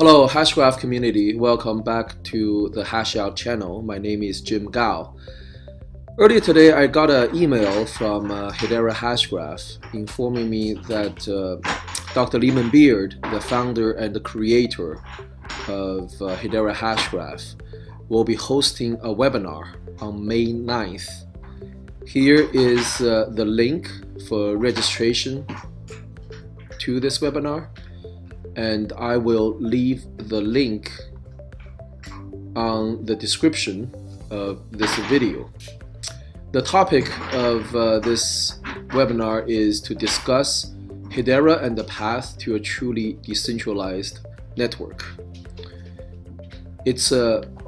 Hello, Hashgraph community. Welcome back to the Hashout channel. My name is Jim Gao. Earlier today, I got an email from Hedera Hashgraph informing me that Dr. Leemon Baird, the founder and the creator of Hedera Hashgraph, will be hosting a webinar on May 9th. Here is the link for registration to this webinar. And I will leave the link on the description of this video. The topic of this webinar is to discuss Hedera and the path to a truly decentralized network. It's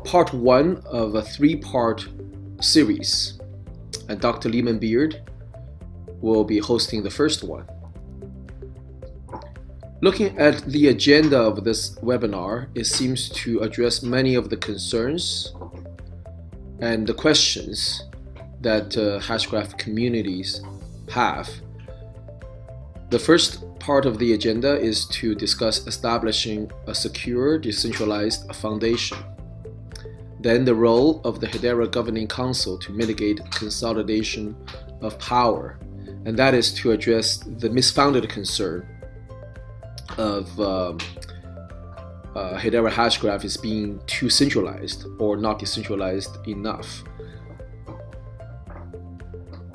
part one of a three-part series, and Dr. Leemon Baird will be hosting the first one. Looking at the agenda of this webinar, it seems to address many of the concerns and the questions that Hashgraph communities have. The first part of the agenda is to discuss establishing a secure, decentralized foundation. Then the role of the Hedera Governing Council to mitigate consolidation of power, and that is to address the misfounded concern of Hedera Hashgraph is being too centralized or not decentralized enough.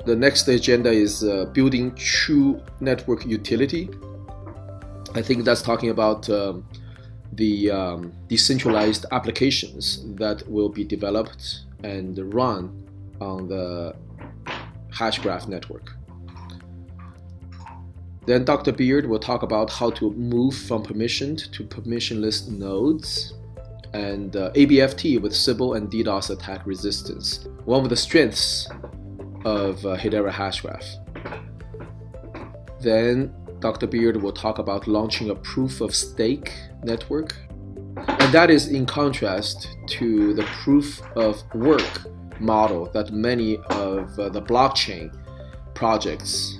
The next agenda is building true network utility. I think that's talking about the decentralized applications that will be developed and run on the Hashgraph network. Then Dr. Baird will talk about how to move from permissioned to permissionless nodes and ABFT with Sybil and DDoS attack resistance, one of the strengths of Hedera Hashgraph. Then Dr. Baird will talk about launching a proof of stake network, and that is in contrast to the proof of work model that many of the blockchain projects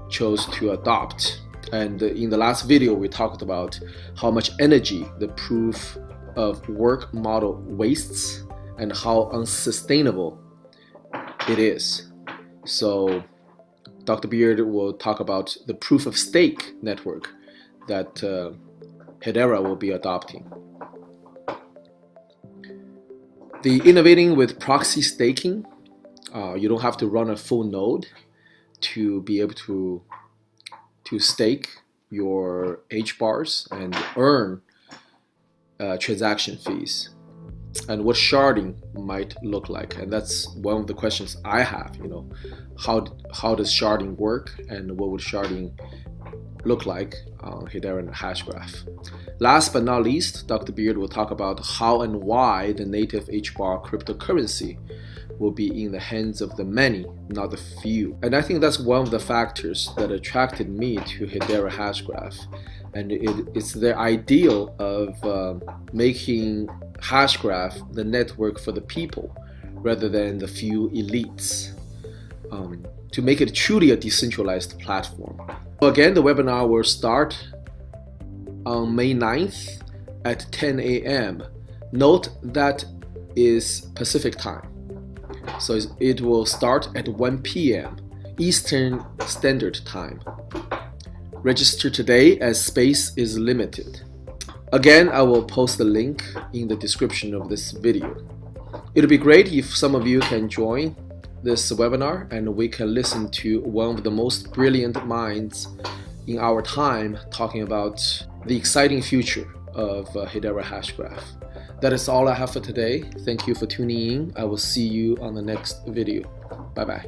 chose to adopt. And in the last video, we talked about how much energy the proof of work model wastes and how unsustainable it is. So Dr. Baird will talk about the proof of stake network that Hedera will be adopting. The innovating with proxy staking, you don't have to run a full node to be able to stake your H-bars and earn transaction fees, and what sharding might look like. And that's one of the questions I have, how does sharding work and what would sharding look like on Hedera and Hashgraph. Last but not least, Dr. Baird will talk about how and why the native H-bar cryptocurrency will be in the hands of the many, not the few. And I think that's one of the factors that attracted me to Hedera Hashgraph. And it's their ideal of making Hashgraph the network for the people rather than the few elites, to make it truly a decentralized platform. So again, the webinar will start on May 9th at 10 a.m. Note that is Pacific time. So it will start at 1 p.m. Eastern Standard Time. Register today as space is limited. Again, I will post the link in the description of this video. It'll be great if some of you can join this webinar and we can listen to one of the most brilliant minds in our time talking about the exciting future of Hedera Hashgraph. That is all I have for today. Thank you for tuning in. I will see you on the next video. Bye-bye.